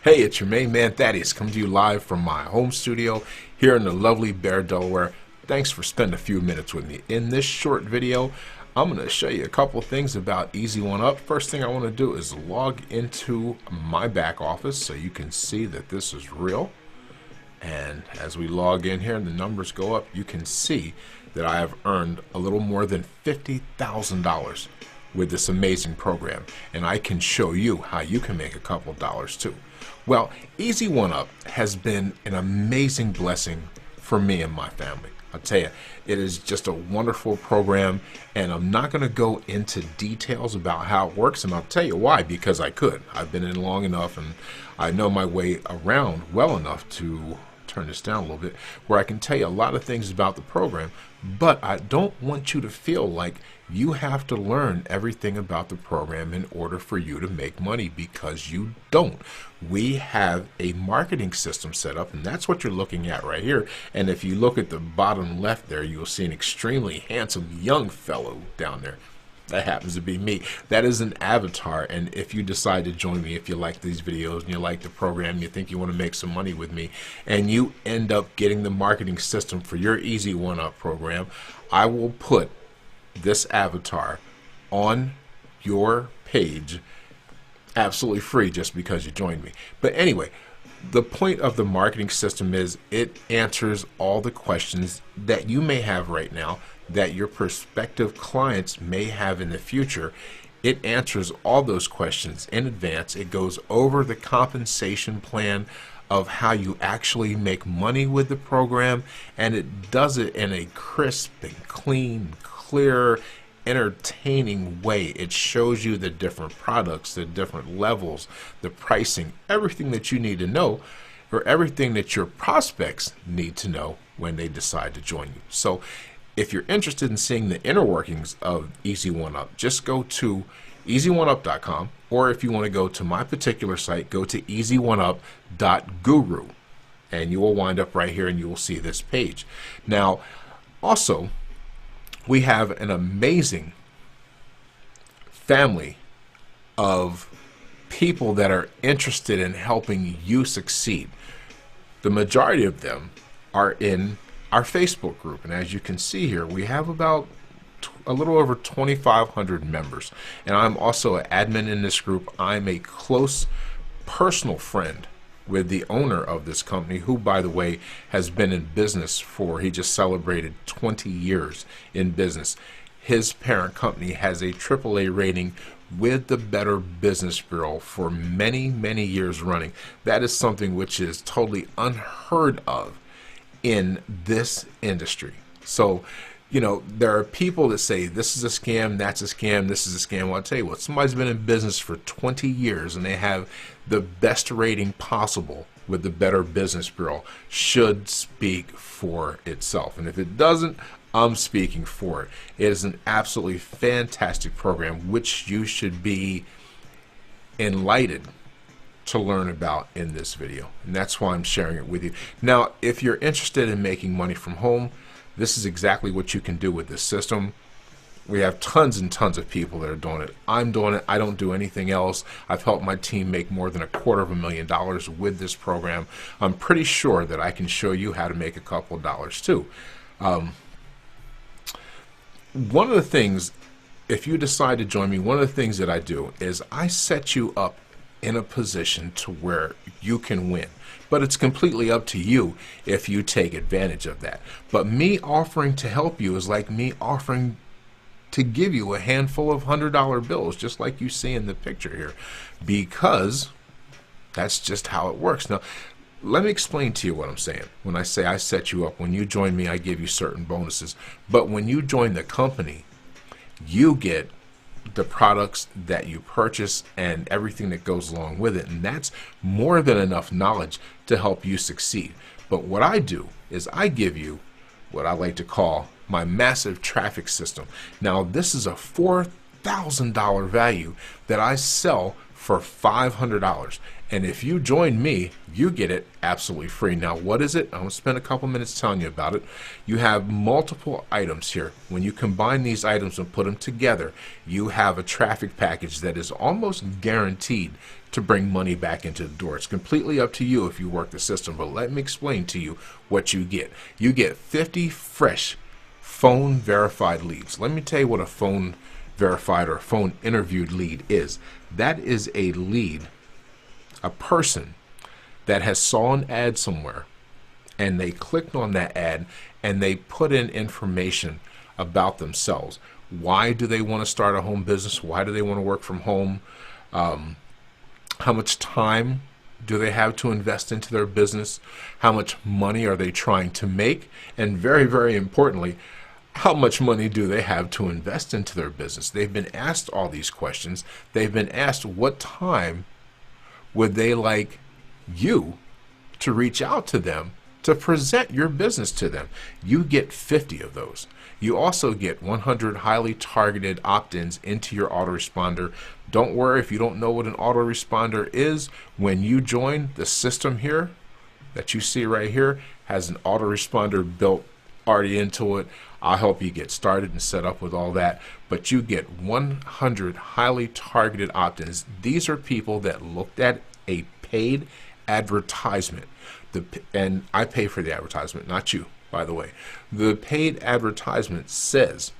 Hey, it's your main man Thaddeus coming to you live from my home studio here in the lovely Bear, Delaware. Thanks for spending a few minutes with me. In this short video, I'm going to show you a couple of things about Easy1up. First thing I want to do is log into my back office so you can see that this is real. And as we log in here and the numbers go up, you can see that I have earned a little more than $50,000 with this amazing program. And I can show you how you can make a couple dollars too. Well, Easy1up has been an amazing blessing for me and my family. I'll tell you, it is just a wonderful program, and I'm not going to go into details about how it works, and I'll tell you why, because I could. I've been in long enough, and I know my way around well enough to turn this down a little bit, where I can tell you a lot of things about the program, but I don't want you to feel like you have to learn everything about the program in order for you to make money, because you don't. We have a marketing system set up, and that's what you're looking at right here. And if you look at the bottom left there, you'll see an extremely handsome young fellow down there. That happens to be me. That is an avatar, and if you decide to join me, if you like these videos and you like the program, you think you want to make some money with me, and you end up getting the marketing system for your Easy1up program, I will put this avatar on your page absolutely free just because you joined me. But anyway, the point of the marketing system is it answers all the questions that you may have right now, that your prospective clients may have in the future. It answers all those questions in advance. It goes over the compensation plan of how you actually make money with the program, and it does it in a crisp and clean, clear, entertaining way. It shows you the different products, the different levels, the pricing, everything that you need to know, or everything that your prospects need to know when they decide to join you. So if you're interested in seeing the inner workings of Easy1up, just go to easy1up.com, or if you want to go to my particular site, go to easy1up.guru, and you will wind up right here and you will see this page. Now, also, we have an amazing family of people that are interested in helping you succeed. The majority of them are in our Facebook group, and as you can see here, we have about a little over 2,500 members, and I'm also an admin in this group. I'm a close personal friend with the owner of this company, who, by the way, has been in business for, he just celebrated 20 years in business. His parent company has a AAA rating with the Better Business Bureau for many, many years running. That is something which is totally unheard of in this industry. So, you know, there are people that say this is a scam, that's a scam, this is a scam. Well, I'll tell you what, somebody's been in business for 20 years and they have the best rating possible with the Better Business Bureau should speak for itself. And if it doesn't, I'm speaking for it. It is an absolutely fantastic program which you should be enlightened to learn about in this video, and that's why I'm sharing it with you. Now, if you're interested in making money from home, this is exactly what you can do with this system. We have tons and tons of people that are doing it. I'm doing it. I don't do anything else. I've helped my team make more than $250,000 with this program. I'm pretty sure that I can show you how to make a couple dollars too. One of the things, if you decide to join me, one of the things that I do is I set you up in a position to where you can win. But it's completely up to you if you take advantage of that. But me offering to help you is like me offering to give you a handful of $100 bills, just like you see in the picture here, because that's just how it works. Now, let me explain to you what I'm saying. When I say I set you up, when you join me, I give you certain bonuses. But when you join the company, you get the products that you purchase and everything that goes along with it, and that's more than enough knowledge to help you succeed. But what I do is I give you what I like to call my massive traffic system. Now, this is a $4,000 value that I sell for $500. And if you join me, you get it absolutely free. Now, what is it? I'm going to spend a couple minutes telling you about it. You have multiple items here. When you combine these items and put them together, you have a traffic package that is almost guaranteed to bring money back into the door. It's completely up to you if you work the system, but let me explain to you what you get. You get 50 fresh phone verified leads. Let me tell you what a phone verified or phone interviewed lead is. That is a lead, a person that has saw an ad somewhere and they clicked on that ad and they put in information about themselves. Why do they want to start a home business? Why do they want to work from home? How much time do they have to invest into their business? How much money are they trying to make? And very, very importantly, how much money do they have to invest into their business? They've been asked all these questions. They've been asked what time would they like you to reach out to them to present your business to them. You get 50 of those. You also get 100 highly targeted opt-ins into your autoresponder. Don't worry if you don't know what an autoresponder is. When you join, the system here that you see right here has an autoresponder built already into it. I'll help you get started and set up with all that, but you get 100 highly targeted opt-ins. These are people that looked at a paid advertisement, and I pay for the advertisement, not you, by the way. The paid advertisement says,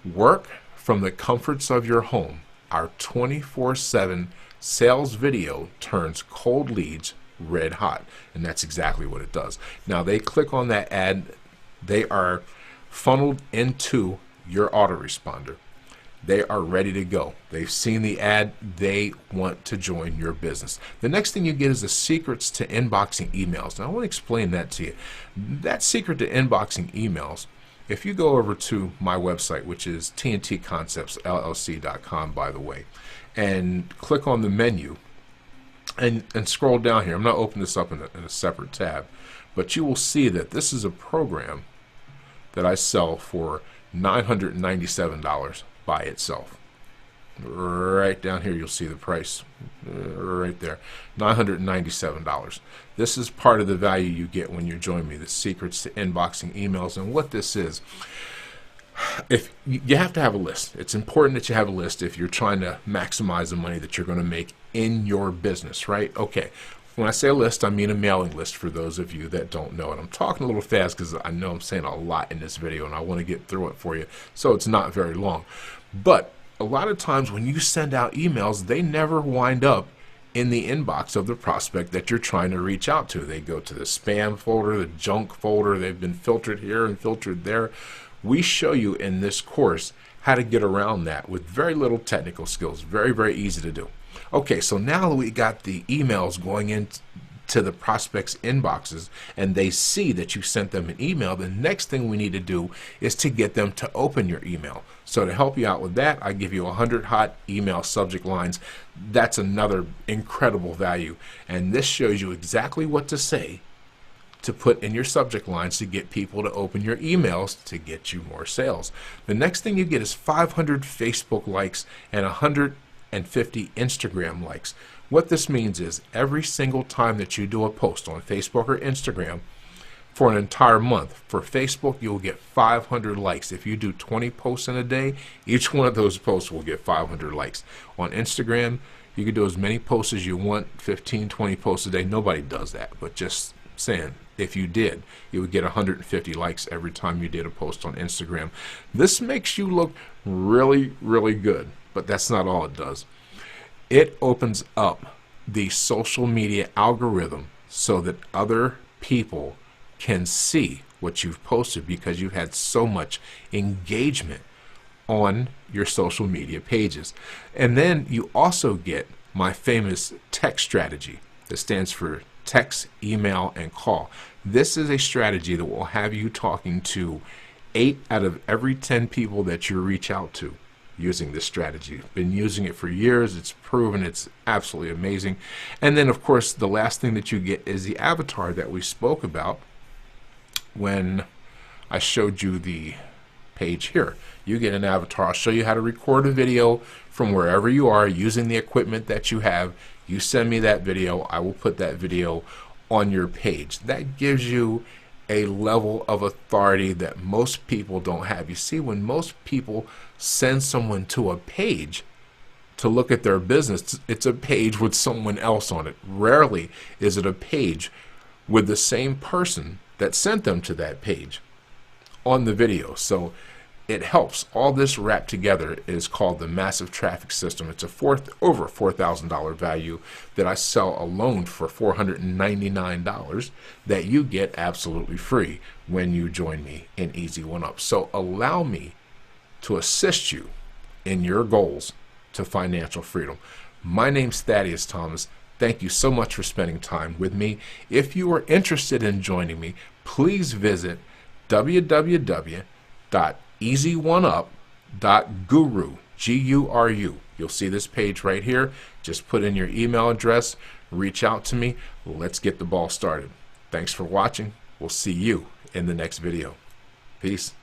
work from the comforts of your home. Our 24/7 sales video turns cold leads red hot, and that's exactly what it does. Now they click on that ad, they are funneled into your autoresponder. They are ready to go. They've seen the ad. They want to join your business. The next thing you get is the secrets to inboxing emails. Now I want to explain that to you. That secret to inboxing emails, if you go over to my website, which is tntconceptsllc.com, by the way, and click on the menu and scroll down here. I'm not opening this up in a separate tab, but you will see that this is a program that I sell for $997 by itself. Right down here you'll see the price right there, $997. This is part of the value you get when you join me, the secrets to inboxing emails. And what this is, if you have to have a list. It's important that you have a list if you're trying to maximize the money that you're going to make in your business, right? Okay. When I say a list, I mean a mailing list for those of you that don't know it. I'm talking a little fast because I know I'm saying a lot in this video and I want to get through it for you so it's not very long. But a lot of times when you send out emails, they never wind up in the inbox of the prospect that you're trying to reach out to. They go to the spam folder, the junk folder. They've been filtered here and filtered there. We show you in this course how to get around that with very little technical skills. Very, very easy to do. Okay, so now we got the emails going into the prospects' inboxes and they see that you sent them an email. The next thing we need to do is to get them to open your email. So to help you out with that, I give you 100 hot email subject lines. That's another incredible value. And this shows you exactly what to say to put in your subject lines to get people to open your emails to get you more sales. The next thing you get is 500 Facebook likes and 150 Instagram likes. What this means is every single time that you do a post on Facebook or Instagram for an entire month, for Facebook you'll get 500 likes. If you do 20 posts in a day, each one of those posts will get 500 likes. On Instagram, you can do as many posts as you want, 15, 20 posts a day. Nobody does that, but just saying, if you did, you would get 150 likes every time you did a post on Instagram. This makes you look really, really good, but that's not all it does. It opens up the social media algorithm so that other people can see what you've posted because you've had so much engagement on your social media pages. And then you also get my famous text strategy that stands for text, email, and call. This is a strategy that will have you talking to 8 out of every 10 people that you reach out to using this strategy. Been using it for years. It's proven. It's absolutely amazing. And then, of course, the last thing that you get is the avatar that we spoke about when I showed you the page here. You get an avatar. I'll show you how to record a video from wherever you are using the equipment that you have. You send me that video, I will put that video on your page. That gives you a level of authority that most people don't have. You see, when most people send someone to a page to look at their business, it's a page with someone else on it. Rarely is it a page with the same person that sent them to that page on the video. So it helps. All this wrapped together is called the massive traffic system. It's over $4,000 value that I sell alone for $499 that you get absolutely free when you join me in Easy1up. So allow me to assist you in your goals to financial freedom. My name's Thaddeus Thomas. Thank you so much for spending time with me. If you are interested in joining me, please visit www.easy1up.guru, G-U-R-U. You'll see this page right here. Just put in your email address, reach out to me. Let's get the ball started. Thanks for watching. We'll see you in the next video. Peace.